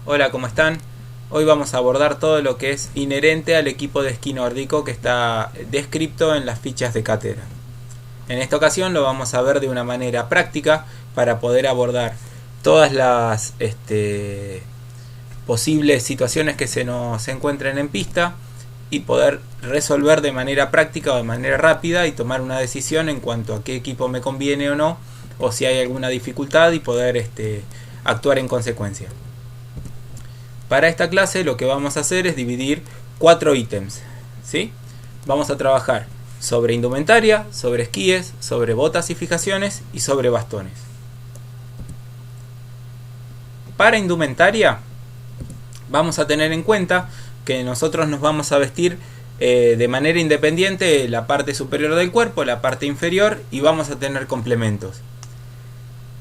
Hola, ¿cómo están? Hoy vamos a abordar todo lo que es inherente al equipo de esquí nórdico que está descrito en las fichas de cátedra. En esta ocasión lo vamos a ver de una manera práctica para poder abordar todas las posibles situaciones que se nos encuentren en pista y poder resolver de manera práctica o de manera rápida y tomar una decisión en cuanto a qué equipo me conviene o no, o si hay alguna dificultad y poder actuar en consecuencia. Para esta clase lo que vamos a hacer es dividir 4 ítems, ¿sí? Vamos a trabajar sobre indumentaria, sobre esquíes, sobre botas y fijaciones y sobre bastones. Para indumentaria vamos a tener en cuenta que nosotros nos vamos a vestir de manera independiente la parte superior del cuerpo, la parte inferior, y vamos a tener complementos.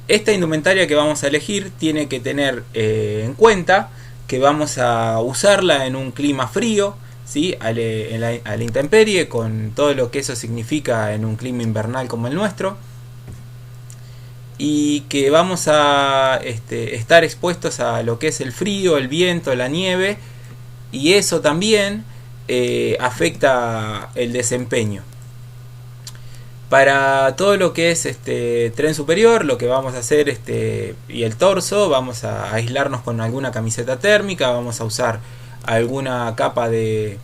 Esta indumentaria que vamos a elegir tiene que tener en cuenta que vamos a usarla en un clima frío, ¿sí? a la intemperie, con todo lo que eso significa en un clima invernal como el nuestro, y que vamos a estar expuestos a lo que es el frío, el viento, la nieve, y eso también afecta el desempeño. Para todo lo que es tren superior, lo que vamos a hacer y el torso, vamos a aislarnos con alguna camiseta térmica, vamos a usar alguna capa de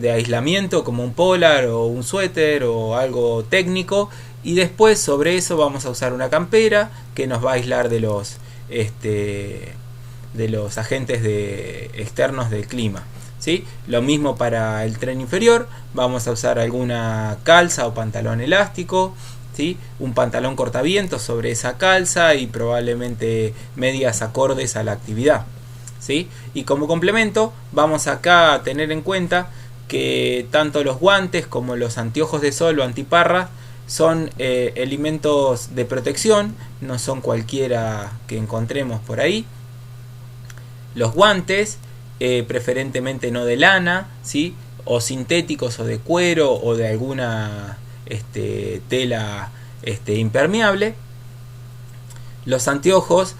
aislamiento como un polar o un suéter o algo técnico, y después sobre eso vamos a usar una campera que nos va a aislar de los agentes externos del clima. ¿Sí? Lo mismo para el tren inferior, vamos a usar alguna calza o pantalón elástico, ¿sí? Un pantalón cortavientos sobre esa calza y probablemente medias acordes a la actividad, ¿sí? Y como complemento vamos acá a tener en cuenta que tanto los guantes como los anteojos de sol o antiparras son elementos de protección, no son cualquiera que encontremos por ahí. Los guantes preferentemente no de lana, ¿sí? O sintéticos o de cuero o de alguna tela impermeable. Los anteojos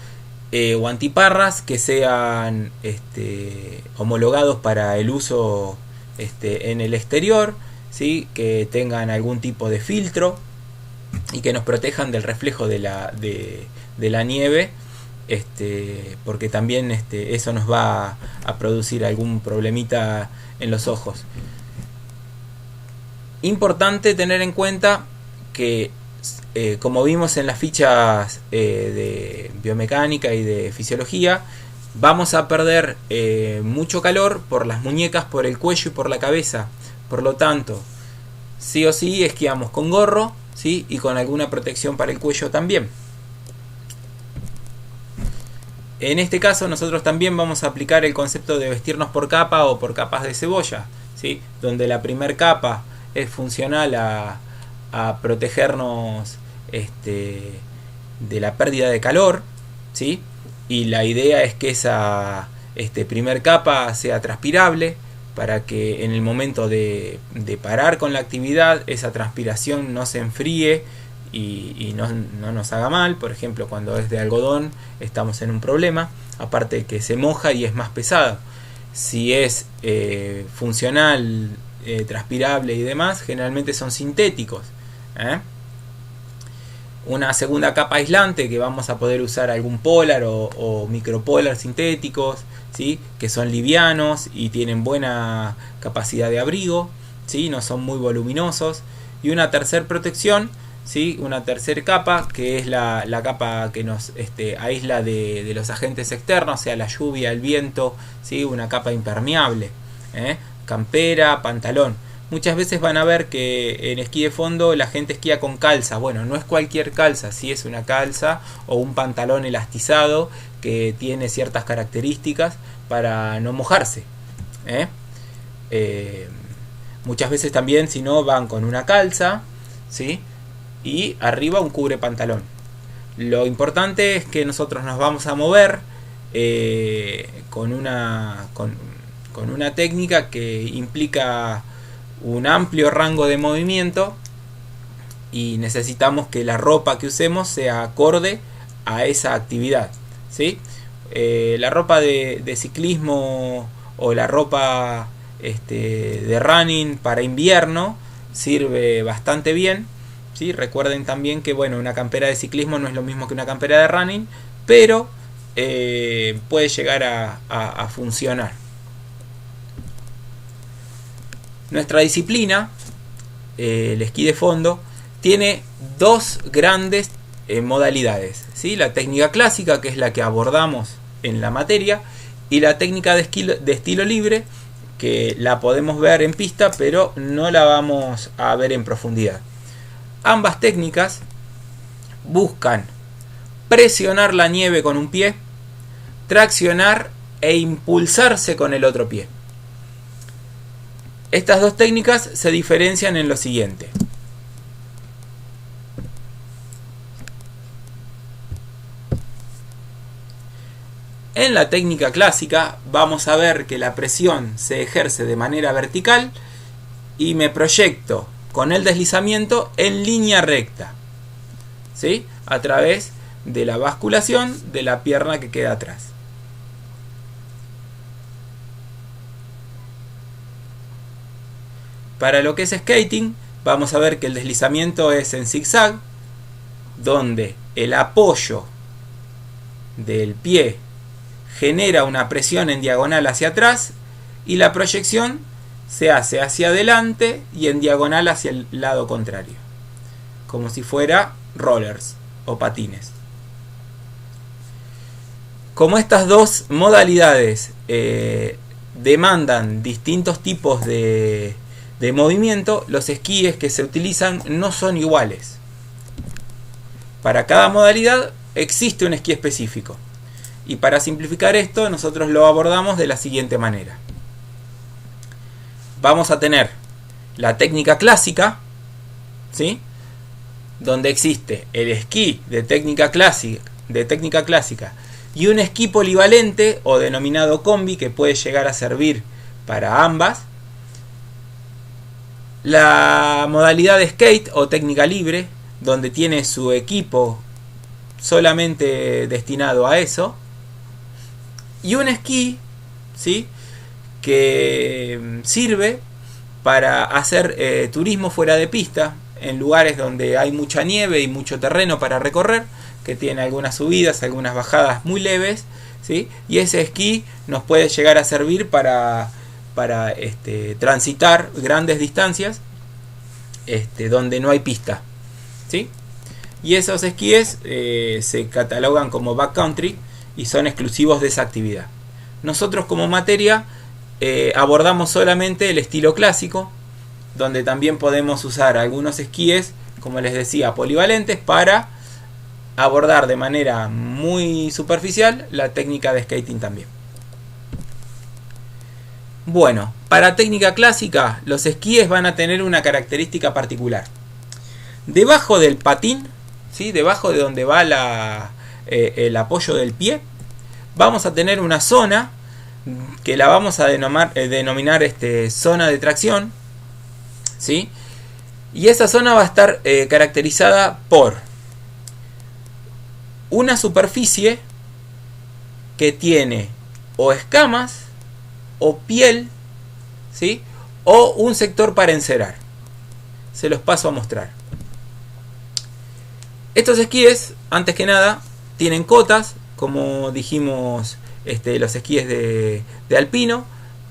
o antiparras que sean homologados para el uso en el exterior, ¿sí? Que tengan algún tipo de filtro y que nos protejan del reflejo de la nieve, porque también eso nos va a producir algún problemita en los ojos. Importante tener en cuenta que como vimos en las fichas de biomecánica y de fisiología, vamos a perder mucho calor por las muñecas, por el cuello y por la cabeza. Por lo tanto, sí o sí esquiamos con gorro, ¿sí? Y con alguna protección para el cuello también. En este caso nosotros también vamos a aplicar el concepto de vestirnos por capa o por capas de cebolla, ¿sí? Donde la primer capa es funcional a protegernos de la pérdida de calor, ¿sí? Y la idea es que esa primer capa sea transpirable para que en el momento de parar con la actividad esa transpiración no se enfríe y no nos haga mal. Por ejemplo, cuando es de algodón estamos en un problema, aparte que se moja y es más pesado. Si es funcional, transpirable y demás, generalmente son sintéticos, Una segunda capa aislante, que vamos a poder usar algún polar o micropolar sintéticos, ¿sí? Que son livianos y tienen buena capacidad de abrigo, ¿sí? No son muy voluminosos. Y una tercera protección, ¿sí? Una tercera capa, que es la capa que nos aísla de los agentes externos, sea la lluvia, el viento, ¿sí? Una capa impermeable, campera, pantalón. Muchas veces van a ver que en esquí de fondo la gente esquía con calza. Bueno, no es cualquier calza, sí es una calza o un pantalón elastizado que tiene ciertas características para no mojarse. Muchas veces también, si no, van con una calza, ¿sí? Y arriba un cubre pantalón. Lo importante es que nosotros nos vamos a mover con una técnica que implica un amplio rango de movimiento, y necesitamos que la ropa que usemos sea acorde a esa actividad, ¿sí? la ropa de ciclismo o la ropa de running para invierno sirve bastante bien, ¿sí? Recuerden también que bueno, una campera de ciclismo no es lo mismo que una campera de running, pero puede llegar a funcionar. Nuestra disciplina, el esquí de fondo, tiene dos grandes modalidades, ¿sí? La técnica clásica, que es la que abordamos en la materia, y la técnica de estilo libre, que la podemos ver en pista, pero no la vamos a ver en profundidad. Ambas técnicas buscan presionar la nieve con un pie, traccionar e impulsarse con el otro pie. Estas dos técnicas se diferencian en lo siguiente. En la técnica clásica vamos a ver que la presión se ejerce de manera vertical y me proyecto con el deslizamiento en línea recta, ¿sí? A través de la basculación de la pierna que queda atrás. Para lo que es skating, vamos a ver que el deslizamiento es en zigzag, donde el apoyo del pie genera una presión en diagonal hacia atrás y la proyección se hace hacia adelante y en diagonal hacia el lado contrario, como si fuera rollers o patines. Como estas dos modalidades demandan distintos tipos de movimiento, los esquíes que se utilizan no son iguales. Para cada modalidad existe un esquí específico. Y para simplificar esto, nosotros lo abordamos de la siguiente manera. Vamos a tener la técnica clásica, ¿sí? Donde existe el esquí de técnica clásica y un esquí polivalente o denominado combi, que puede llegar a servir para ambas. La modalidad de skate o técnica libre, donde tiene su equipo solamente destinado a eso. Y un esquí, ¿sí? Que sirve para hacer turismo fuera de pista, en lugares donde hay mucha nieve y mucho terreno para recorrer, que tiene algunas subidas, algunas bajadas muy leves, ¿sí? Y ese esquí nos puede llegar a servir para transitar grandes distancias donde no hay pista, ¿sí? Y esos esquíes se catalogan como backcountry y son exclusivos de esa actividad. Nosotros como materia abordamos solamente el estilo clásico, donde también podemos usar algunos esquíes, como les decía, polivalentes, para abordar de manera muy superficial la técnica de skating también. Bueno, para técnica clásica, los esquíes van a tener una característica particular. Debajo del patín, ¿sí? Debajo de donde va el apoyo del pie, vamos a tener una zona que la vamos a denominar zona de tracción, ¿sí? Y esa zona va a estar caracterizada por una superficie que tiene o escamas o piel, ¿sí? O un sector para encerar. Se los paso a mostrar. Estos esquíes, antes que nada, tienen cotas, como dijimos, los esquíes de alpino.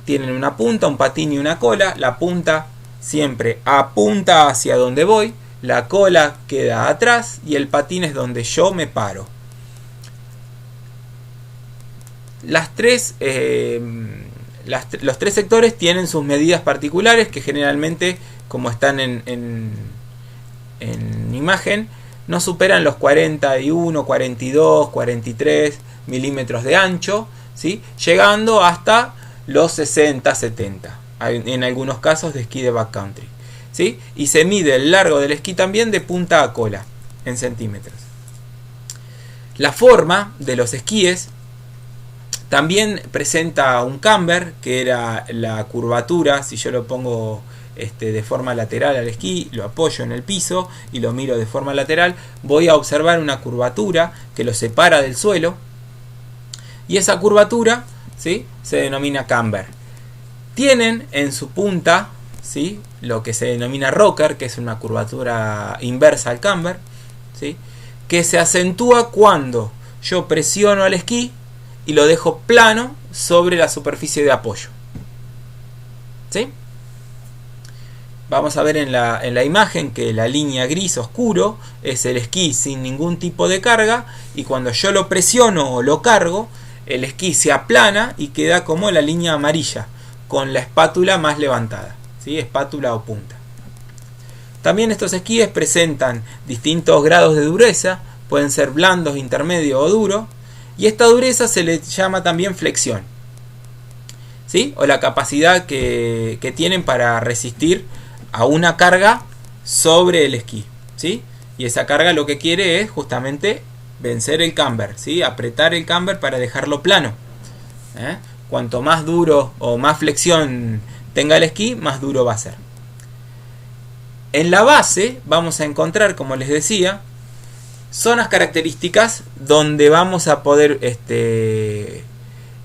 Tienen una punta, un patín y una cola. La punta siempre apunta hacia donde voy, la cola queda atrás y el patín es donde yo me paro. Los tres sectores tienen sus medidas particulares, que generalmente, como están en imagen, no superan los 41, 42, 43 milímetros de ancho, ¿sí? Llegando hasta los 60, 70, en algunos casos de esquí de backcountry, ¿sí? Y se mide el largo del esquí también de punta a cola, en centímetros. La forma de los esquíes también presenta un camber, que era la curvatura. Si yo lo pongo de forma lateral al esquí, lo apoyo en el piso y lo miro de forma lateral, voy a observar una curvatura que lo separa del suelo. y esa curvatura, ¿sí?, se denomina camber. Tienen en su punta, ¿sí?, lo que se denomina rocker, que es una curvatura inversa al camber, ¿sí?, que se acentúa cuando yo presiono el esquí y lo dejo plano sobre la superficie de apoyo. ¿Sí? Vamos a ver en la imagen que la línea gris oscuro es el esquí sin ningún tipo de carga, y cuando yo lo presiono o lo cargo, el esquí se aplana y queda como la línea amarilla, con la espátula más levantada, ¿sí?, espátula o punta. También estos esquíes presentan distintos grados de dureza, pueden ser blandos, intermedio o duro, y esta dureza se le llama también flexión, ¿sí?, o la capacidad que tienen para resistir a una carga sobre el esquí, ¿sí?, y esa carga lo que quiere es justamente vencer el camber, ¿sí?, apretar el camber para dejarlo plano. Cuanto más duro o más flexión tenga el esquí, más duro va a ser. En la base vamos a encontrar, como les decía, zonas características donde vamos a poder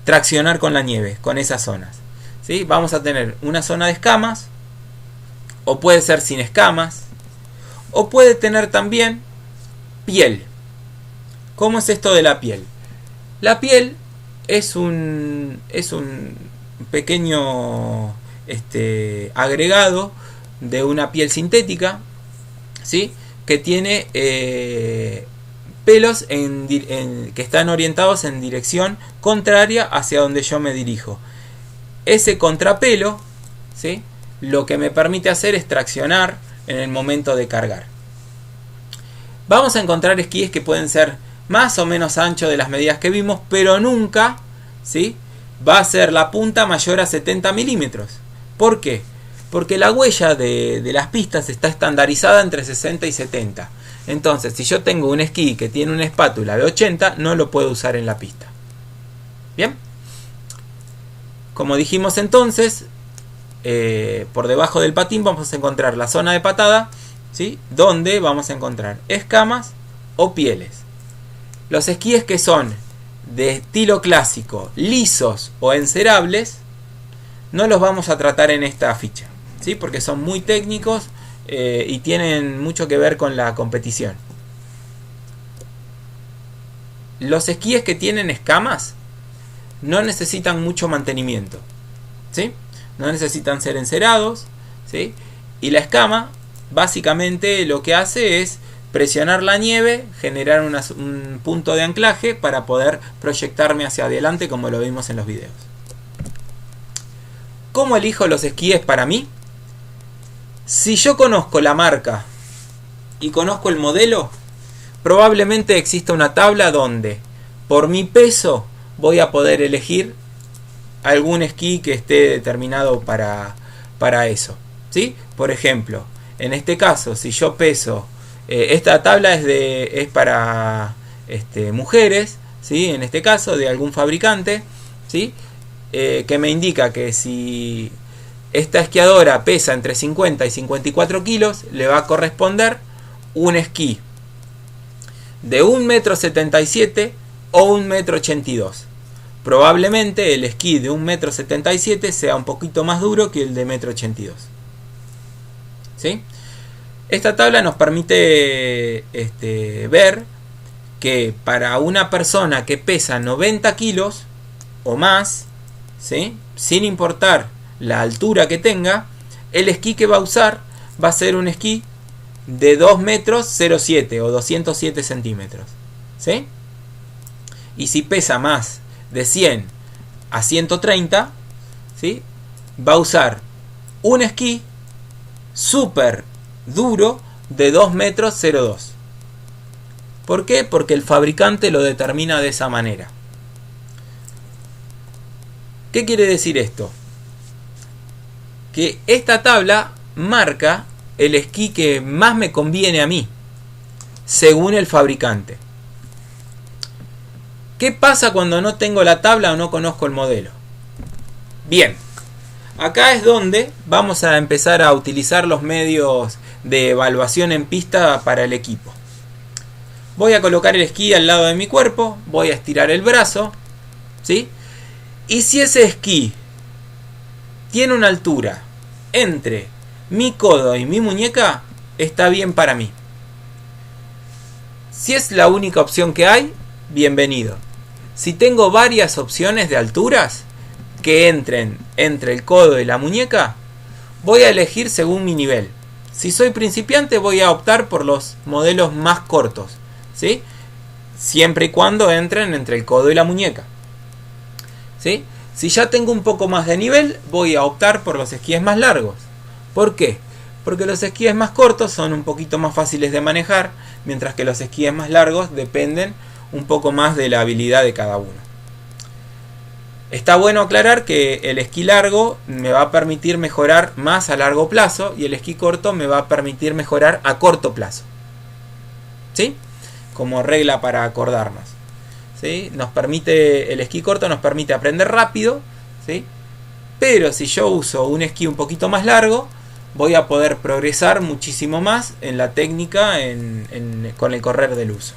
traccionar con la nieve, con esas zonas, ¿sí? Vamos a tener una zona de escamas, o puede ser sin escamas, o puede tener también piel. ¿Cómo es esto de la piel? La piel es un pequeño agregado de una piel sintética, ¿sí?, que tiene pelos que están orientados en dirección contraria hacia donde yo me dirijo. Ese contrapelo, ¿sí?, lo que me permite hacer es traccionar en el momento de cargar. Vamos a encontrar esquíes que pueden ser más o menos anchos de las medidas que vimos, pero nunca, ¿sí?, va a ser la punta mayor a 70 milímetros. ¿Por qué? Porque la huella de las pistas está estandarizada entre 60 y 70. Entonces, si yo tengo un esquí que tiene una espátula de 80, no lo puedo usar en la pista. ¿Bien? Como dijimos entonces, por debajo del patín vamos a encontrar la zona de patada, ¿sí?, donde vamos a encontrar escamas o pieles. Los esquíes que son de estilo clásico, lisos o encerables, no los vamos a tratar en esta ficha, ¿sí?, porque son muy técnicos y tienen mucho que ver con la competición. Los esquíes que tienen escamas no necesitan mucho mantenimiento, ¿sí?, no necesitan ser encerados, ¿sí?, y la escama básicamente lo que hace es presionar la nieve, generar un punto de anclaje para poder proyectarme hacia adelante, como lo vimos en los videos. ¿Cómo elijo los esquíes para mí? Si yo conozco la marca y conozco el modelo, probablemente exista una tabla donde por mi peso voy a poder elegir algún esquí que esté determinado para eso, ¿sí? Por ejemplo, en este caso, si yo peso, esta tabla es para mujeres, ¿sí?, en este caso de algún fabricante, ¿sí?, que me indica que si esta esquiadora pesa entre 50 y 54 kilos, le va a corresponder un esquí de 1,77 m o 1,82 m. Probablemente el esquí de 1,77 m sea un poquito más duro que el de 1,82 m. ¿Sí? Esta tabla nos permite ver que para una persona que pesa 90 kilos o más, ¿sí?, sin importar la altura que tenga, el esquí que va a usar va a ser un esquí de 2,07 m o 207 centímetros, ¿sí? Y si pesa más de 100 a 130, ¿sí?, va a usar un esquí súper duro de 2,02 m. ¿Por qué? Porque el fabricante lo determina de esa manera. ¿Qué quiere decir esto? Que esta tabla marca el esquí que más me conviene a mí, según el fabricante. ¿Qué pasa cuando no tengo la tabla o no conozco el modelo? Bien, acá es donde vamos a empezar a utilizar los medios de evaluación en pista para el equipo. Voy a colocar el esquí al lado de mi cuerpo, voy a estirar el brazo, ¿sí? Y si ese esquí tiene una altura entre mi codo y mi muñeca, está bien para mí. Si es la única opción que hay, bienvenido. Si tengo varias opciones de alturas que entren entre el codo y la muñeca, voy a elegir según mi nivel. Si soy principiante, voy a optar por los modelos más cortos, ¿sí? Siempre y cuando entren entre el codo y la muñeca, ¿sí? Si ya tengo un poco más de nivel, voy a optar por los esquíes más largos. ¿Por qué? Porque los esquíes más cortos son un poquito más fáciles de manejar, mientras que los esquíes más largos dependen un poco más de la habilidad de cada uno. Está bueno aclarar que el esquí largo me va a permitir mejorar más a largo plazo y el esquí corto me va a permitir mejorar a corto plazo, ¿sí? Como regla para acordarnos, ¿sí? El esquí corto nos permite aprender rápido, ¿sí? Pero si yo uso un esquí un poquito más largo, voy a poder progresar muchísimo más en la técnica con el correr del uso.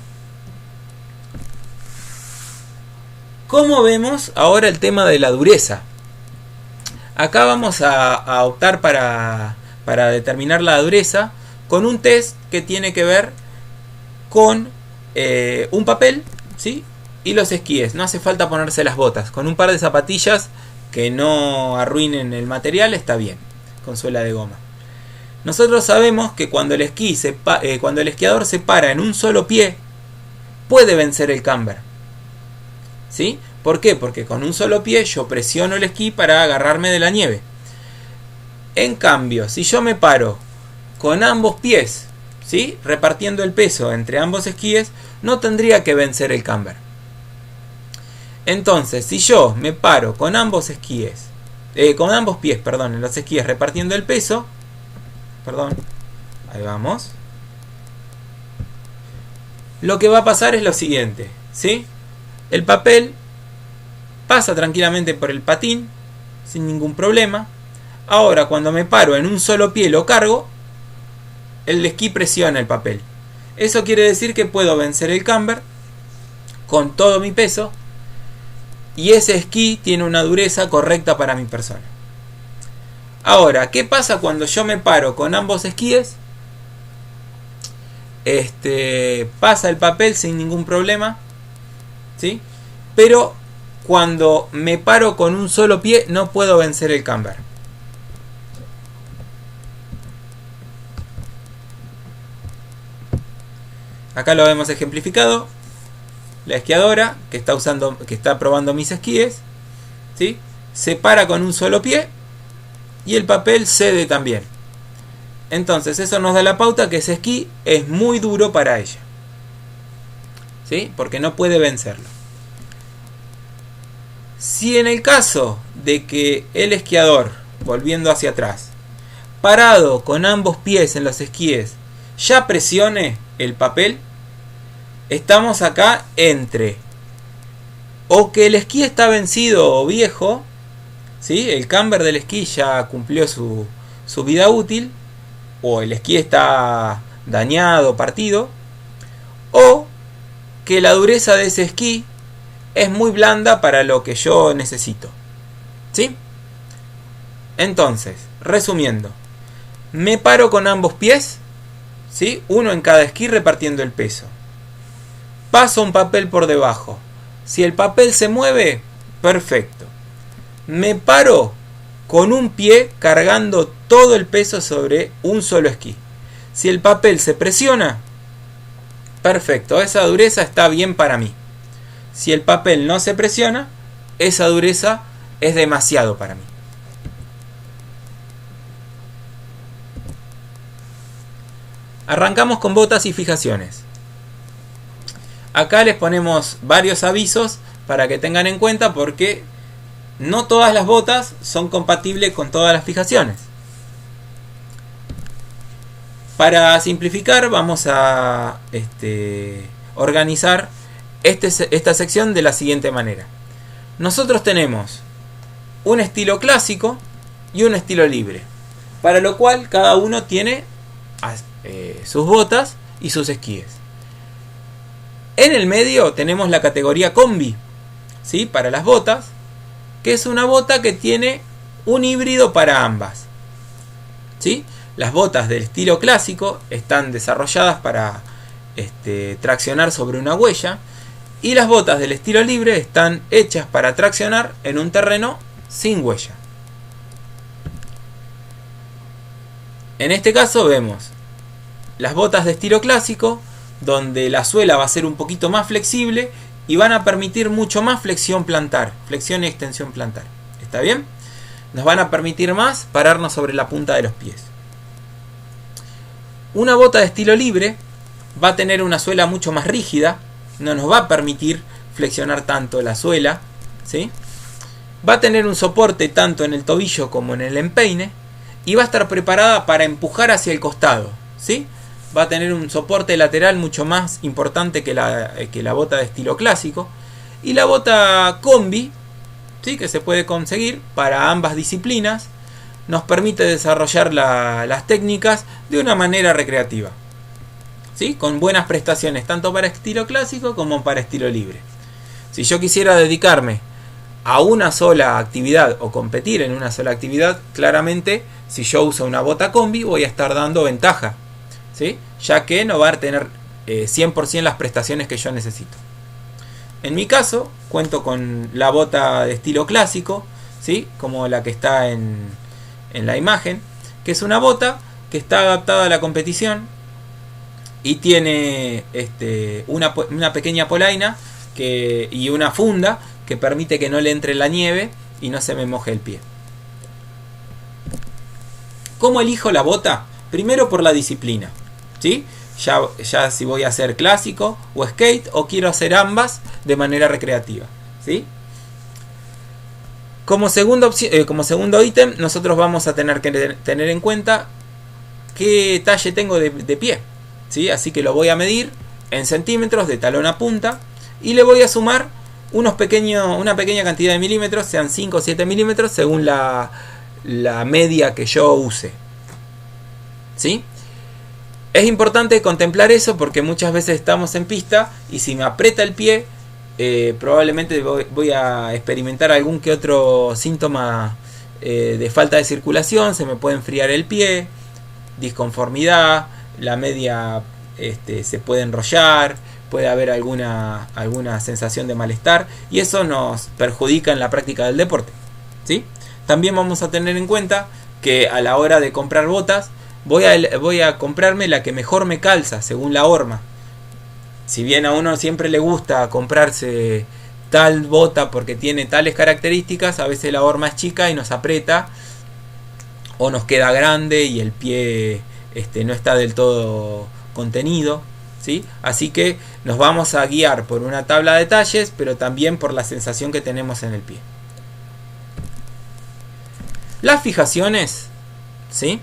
¿Cómo vemos ahora el tema de la dureza? Acá vamos a optar para determinar la dureza con un test que tiene que ver con un papel, ¿sí? Y los esquíes. No hace falta ponerse las botas. Con un par de zapatillas que no arruinen el material está bien, con suela de goma. Nosotros sabemos que cuando el esquiador se para en un solo pie, puede vencer el camber, ¿sí? ¿Por qué? Porque con un solo pie yo presiono el esquí para agarrarme de la nieve. En cambio, si yo me paro con ambos pies, ¿sí? Repartiendo el peso entre ambos esquíes, no tendría que vencer el camber. Entonces, si yo me paro con ambos pies, en los esquíes repartiendo el peso, ahí vamos. Lo que va a pasar es lo siguiente, ¿sí? El papel pasa tranquilamente por el patín sin ningún problema. Ahora, cuando me paro en un solo pie, lo cargo, el esquí presiona el papel. Eso quiere decir que puedo vencer el camber con todo mi peso y ese esquí tiene una dureza correcta para mi persona. Ahora, ¿qué pasa cuando yo me paro con ambos esquíes? Pasa el papel sin ningún problema, ¿sí? Pero cuando me paro con un solo pie no puedo vencer el camber. Acá lo vemos ejemplificado. La esquiadora que está probando mis esquíes, ¿sí? Se para con un solo pie y el papel cede también. Entonces eso nos da la pauta que ese esquí es muy duro para ella, ¿sí? Porque no puede vencerlo. Si en el caso de que el esquiador, volviendo hacia atrás, parado con ambos pies en los esquíes, ya presione el papel, estamos acá entre o que el esquí está vencido o viejo, ¿sí? El camber del esquí ya cumplió su vida útil, o el esquí está dañado, partido, o que la dureza de ese esquí es muy blanda para lo que yo necesito, ¿sí? Entonces, resumiendo, me paro con ambos pies, ¿sí? Uno en cada esquí repartiendo el peso. Paso un papel por debajo. Si el papel se mueve, perfecto. Me paro con un pie cargando todo el peso sobre un solo esquí. Si el papel se presiona, perfecto, esa dureza está bien para mí. Si el papel no se presiona, esa dureza es demasiado para mí. Arrancamos con botas y fijaciones. Acá les ponemos varios avisos para que tengan en cuenta, porque no todas las botas son compatibles con todas las fijaciones. Para simplificar, vamos a organizar esta sección de la siguiente manera. Nosotros tenemos un estilo clásico y un estilo libre, para lo cual cada uno tiene sus botas y sus esquíes. En el medio tenemos la categoría combi, ¿sí? Para las botas, que es una bota que tiene un híbrido para ambas, ¿sí? Las botas del estilo clásico están desarrolladas para traccionar sobre una huella, y las botas del estilo libre están hechas para traccionar en un terreno sin huella. En este caso vemos las botas de estilo clásico, donde la suela va a ser un poquito más flexible y van a permitir mucho más flexión plantar, flexión y extensión plantar. ¿Está bien? Nos van a permitir más pararnos sobre la punta de los pies. Una bota de estilo libre va a tener una suela mucho más rígida, no nos va a permitir flexionar tanto la suela, ¿sí? Va a tener un soporte tanto en el tobillo como en el empeine y va a estar preparada para empujar hacia el costado, ¿sí? Va a tener un soporte lateral mucho más importante que la bota de estilo clásico. Y la bota combi, ¿sí? Que se puede conseguir para ambas disciplinas, nos permite desarrollar las técnicas de una manera recreativa, ¿sí? Con buenas prestaciones tanto para estilo clásico como para estilo libre. Si yo quisiera dedicarme a una sola actividad o competir en una sola actividad, claramente si yo uso una bota combi voy a estar dando ventaja, ¿sí? Ya que no va a tener 100% las prestaciones que yo necesito. En mi caso cuento con la bota de estilo clásico, ¿sí? Como la que está en la imagen, que es una bota que está adaptada a la competición y tiene una pequeña polaina y una funda que permite que no le entre la nieve y no se me moje el pie. ¿Cómo elijo la bota? Primero por la disciplina, ¿sí? Ya si voy a hacer clásico o skate, o quiero hacer ambas de manera recreativa, ¿sí? Como segundo ítem, nosotros vamos a tener que tener en cuenta qué talle tengo de pie, ¿sí? Así que lo voy a medir en centímetros de talón a punta y le voy a sumar una pequeña cantidad de milímetros, sean 5 o 7 milímetros, según la media que yo use, ¿sí? Es importante contemplar eso porque muchas veces estamos en pista y si me aprieta el pie, probablemente voy a experimentar algún que otro síntoma de falta de circulación, se me puede enfriar el pie, disconformidad, la media se puede enrollar, puede haber alguna sensación de malestar y eso nos perjudica en la práctica del deporte, ¿sí? También vamos a tener en cuenta que a la hora de comprar botas voy a comprarme la que mejor me calza según la horma. Si bien a uno siempre le gusta comprarse tal bota porque tiene tales características, a veces la horma es chica y nos aprieta o nos queda grande y el pie no está del todo contenido, ¿sí? Así que nos vamos a guiar por una tabla de talles, pero también por la sensación que tenemos en el pie. Las fijaciones, ¿sí?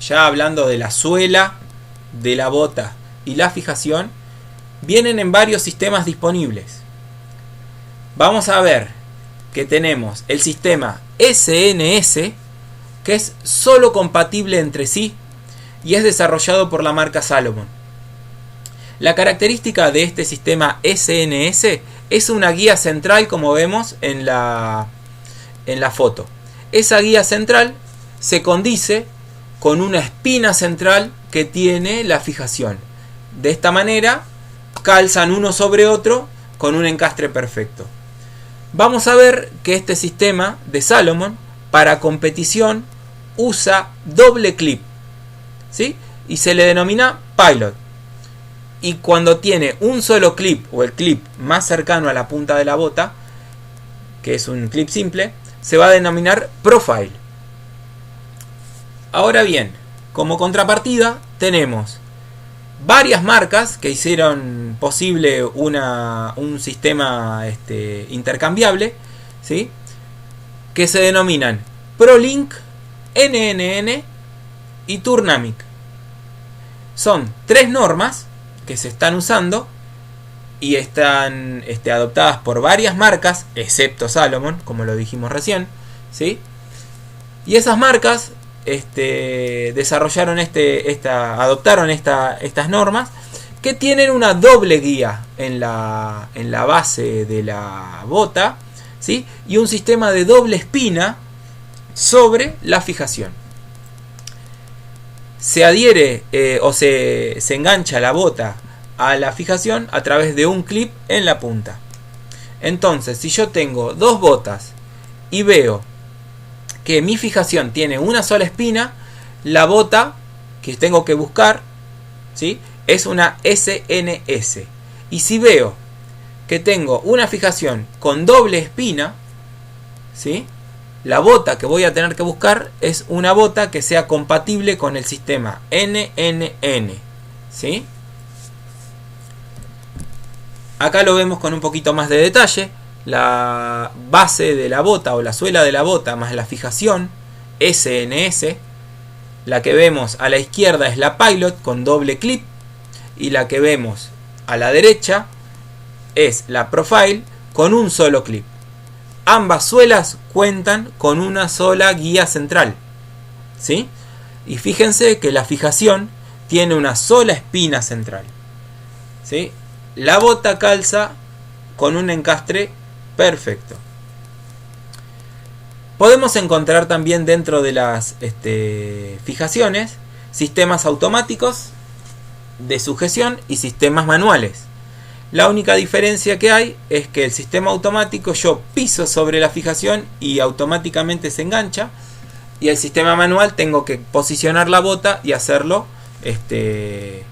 Ya hablando de la suela, de la bota y la fijación, vienen en varios sistemas disponibles. Vamos a ver que tenemos el sistema SNS, que es solo compatible entre sí y es desarrollado por la marca Salomon. La característica de este sistema SNS es una guía central, como vemos en la foto. Esa guía central se condice con una espina central que tiene la fijación. De esta manera calzan uno sobre otro con un encastre perfecto. Vamos a ver que este sistema de Salomon para competición usa doble clip, ¿sí? Y se le denomina Pilot. Y cuando tiene un solo clip o el clip más cercano a la punta de la bota, que es un clip simple, se va a denominar Profile. Ahora bien, como contrapartida tenemos varias marcas que hicieron posible un sistema intercambiable, ¿sí? Que se denominan ProLink, NNN y Turnamic. Son 3 normas que se están usando y están adoptadas por varias marcas, excepto Salomon, como lo dijimos recién, ¿sí? Y esas marcas adoptaron estas normas que tienen una doble guía en la base de la bota, ¿sí? Y un sistema de doble espina sobre la fijación. Se adhiere o se engancha la bota a la fijación a través de un clip en la punta. Entonces, si yo tengo dos botas y veo que mi fijación tiene una sola espina, la bota que tengo que buscar, ¿sí?, es una SNS. Y si veo que tengo una fijación con doble espina, ¿sí?, la bota que voy a tener que buscar es una bota que sea compatible con el sistema NNN, ¿sí? Acá lo vemos con un poquito más de detalle. La base de la bota o la suela de la bota más la fijación SNS. La que vemos a la izquierda es la Pilot con doble clip, y la que vemos a la derecha es la Profile con un solo clip. Ambas suelas cuentan con una sola guía central, ¿sí? Y fíjense que la fijación tiene una sola espina central, ¿sí? La bota calza con un encastre perfecto. Podemos encontrar también dentro de las fijaciones sistemas automáticos de sujeción y sistemas manuales. La única diferencia que hay es que el sistema automático yo piso sobre la fijación y automáticamente se engancha, y el sistema manual tengo que posicionar la bota y hacerlo de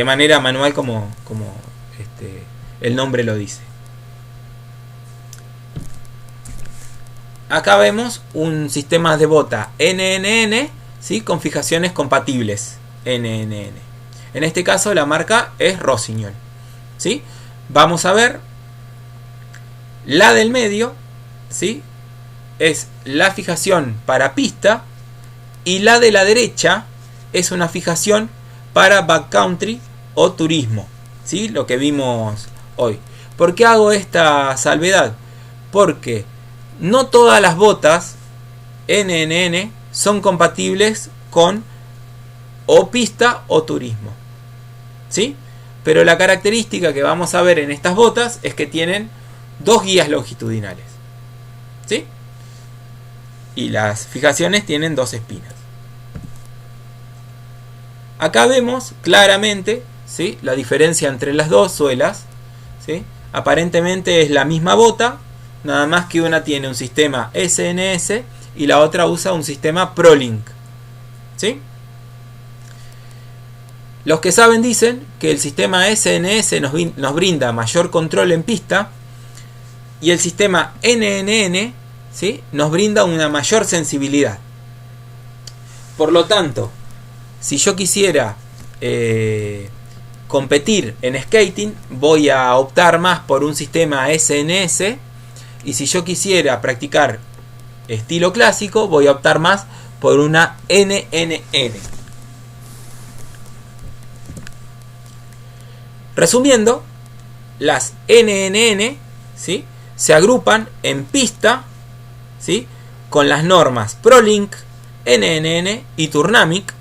manera manual como el nombre lo dice. Acá vemos un sistema de bota NNN, ¿sí?, con fijaciones compatibles NNN. En este caso la marca es Rossignol, ¿sí? Vamos a ver la del medio, ¿sí?, es la fijación para pista, y la de la derecha es una fijación para backcountry o turismo, ¿sí?, lo que vimos hoy. ¿Por qué hago esta salvedad? Porque no todas las botas NNN son compatibles con o pista o turismo, ¿sí? Pero la característica que vamos a ver en estas botas es que tienen dos guías longitudinales, ¿sí? Y las fijaciones tienen dos espinas. Acá vemos claramente, ¿sí?, la diferencia entre las dos suelas, ¿sí? Aparentemente es la misma bota, nada más que una tiene un sistema SNS y la otra usa un sistema ProLink, ¿sí? Los que saben dicen que el sistema SNS nos brinda mayor control en pista, y el sistema NNN, ¿sí?, nos brinda una mayor sensibilidad. Por lo tanto, si yo quisiera competir en skating, voy a optar más por un sistema SNS, y si yo quisiera practicar estilo clásico, voy a optar más por una NNN. Resumiendo, las NNN, ¿sí?, se agrupan en pista, ¿sí?, con las normas ProLink, NNN y Turnamic,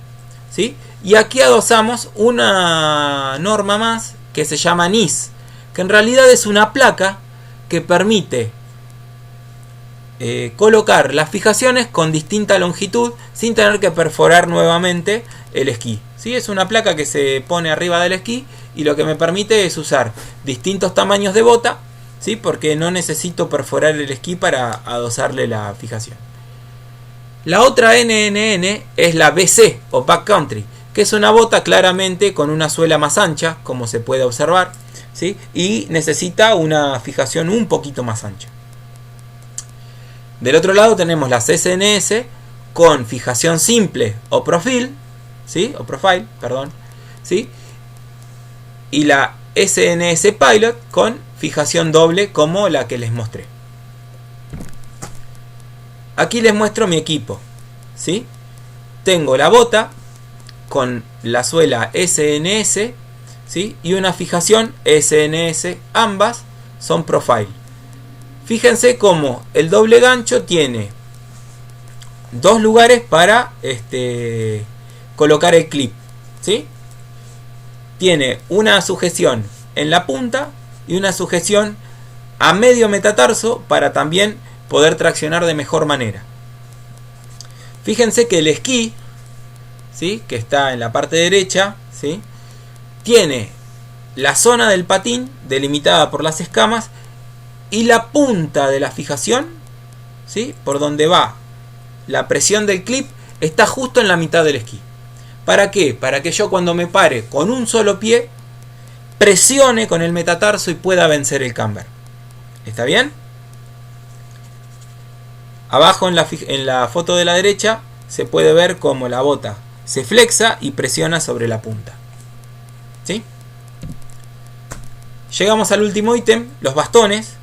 ¿sí? Y aquí adosamos una norma más que se llama NIS, que en realidad es una placa que permite colocar las fijaciones con distinta longitud sin tener que perforar nuevamente el esquí, ¿sí? Es una placa que se pone arriba del esquí y lo que me permite es usar distintos tamaños de bota, ¿sí?, porque no necesito perforar el esquí para adosarle la fijación. La otra NNN es la BC o Backcountry, que es una bota claramente con una suela más ancha, como se puede observar, ¿sí?, y necesita una fijación un poquito más ancha. Del otro lado tenemos las SNS con fijación simple o profile, ¿sí?, o profile, perdón, ¿sí?, y la SNS Pilot con fijación doble como la que les mostré. Aquí les muestro mi equipo, ¿sí? Tengo la bota con la suela SNS, ¿sí?, y una fijación SNS, ambas son profile. Fíjense cómo el doble gancho tiene dos lugares para colocar el clip, ¿sí? tiene una sujeción en la punta y una sujeción a medio metatarso para también poder traccionar de mejor manera. Fíjense que el esquí, ¿sí?, que está en la parte derecha, ¿sí?, tiene la zona del patín delimitada por las escamas y la punta de la fijación, ¿sí?, por donde va la presión del clip, está justo en la mitad del esquí. ¿Para qué? Para que yo cuando me pare con un solo pie presione con el metatarso y pueda vencer el camber. ¿Está bien? Abajo en la foto de la derecha se puede ver cómo la bota se flexa y presiona sobre la punta. ¿Sí? Llegamos al último ítem, los bastones.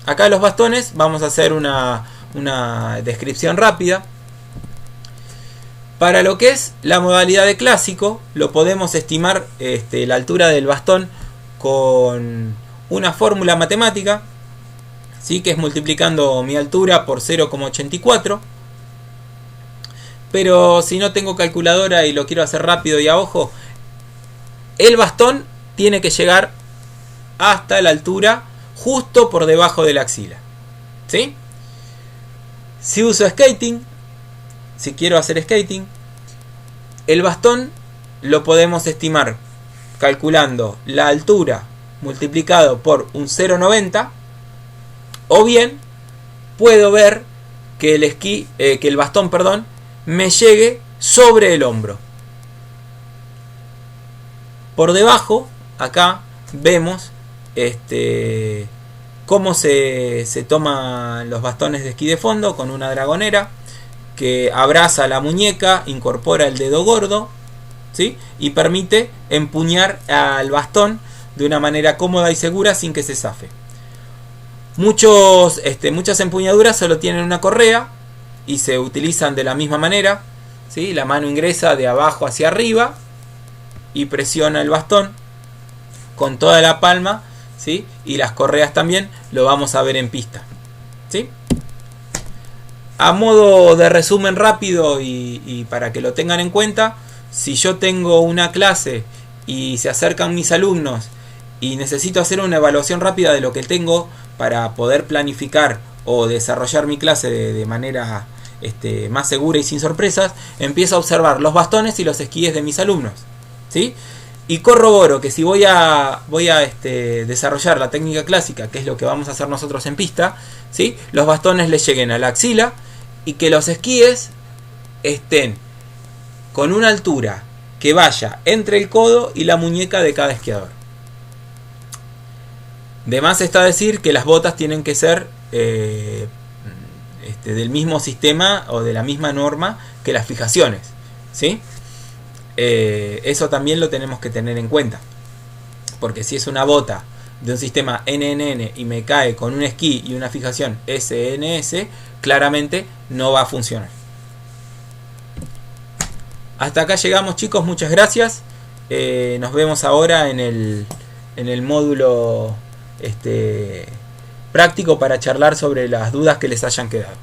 Acá los bastones vamos a hacer una descripción rápida. Para lo que es la modalidad de clásico, lo podemos estimar la altura del bastón con una fórmula matemática, ¿sí?, que es multiplicando mi altura por 0,84. Pero si no tengo calculadora y lo quiero hacer rápido y a ojo, el bastón tiene que llegar hasta la altura justo por debajo de la axila. ¿Sí? Si uso skating, si quiero hacer skating, el bastón lo podemos estimar calculando la altura multiplicado por un 0,90, o bien puedo ver que el bastón, perdón, me llegue sobre el hombro. Por debajo, acá vemos cómo se toman los bastones de esquí de fondo con una dragonera que abraza la muñeca, incorpora el dedo gordo, ¿sí?, y permite empuñar al bastón de una manera cómoda y segura sin que se zafe. Muchas empuñaduras solo tienen una correa y se utilizan de la misma manera, ¿sí? La mano ingresa de abajo hacia arriba y presiona el bastón con toda la palma, ¿sí?, y las correas también, lo vamos a ver en pista, ¿sí? A modo de resumen rápido y para que lo tengan en cuenta, si yo tengo una clase y se acercan mis alumnos y necesito hacer una evaluación rápida de lo que tengo para poder planificar o desarrollar mi clase de manera más segura y sin sorpresas, empiezo a observar los bastones y los esquíes de mis alumnos, ¿sí? Y corroboro que si voy a desarrollar la técnica clásica, que es lo que vamos a hacer nosotros en pista, ¿sí?, los bastones les lleguen a la axila y que los esquíes estén con una altura que vaya entre el codo y la muñeca de cada esquiador. De más está decir que las botas tienen que ser del mismo sistema o de la misma norma que las fijaciones, ¿sí? Eso también lo tenemos que tener en cuenta, porque si es una bota de un sistema NNN y me cae con un esquí y una fijación SNS, claramente no va a funcionar. Hasta acá llegamos, chicos, muchas gracias. Nos vemos ahora en el módulo práctico para charlar sobre las dudas que les hayan quedado.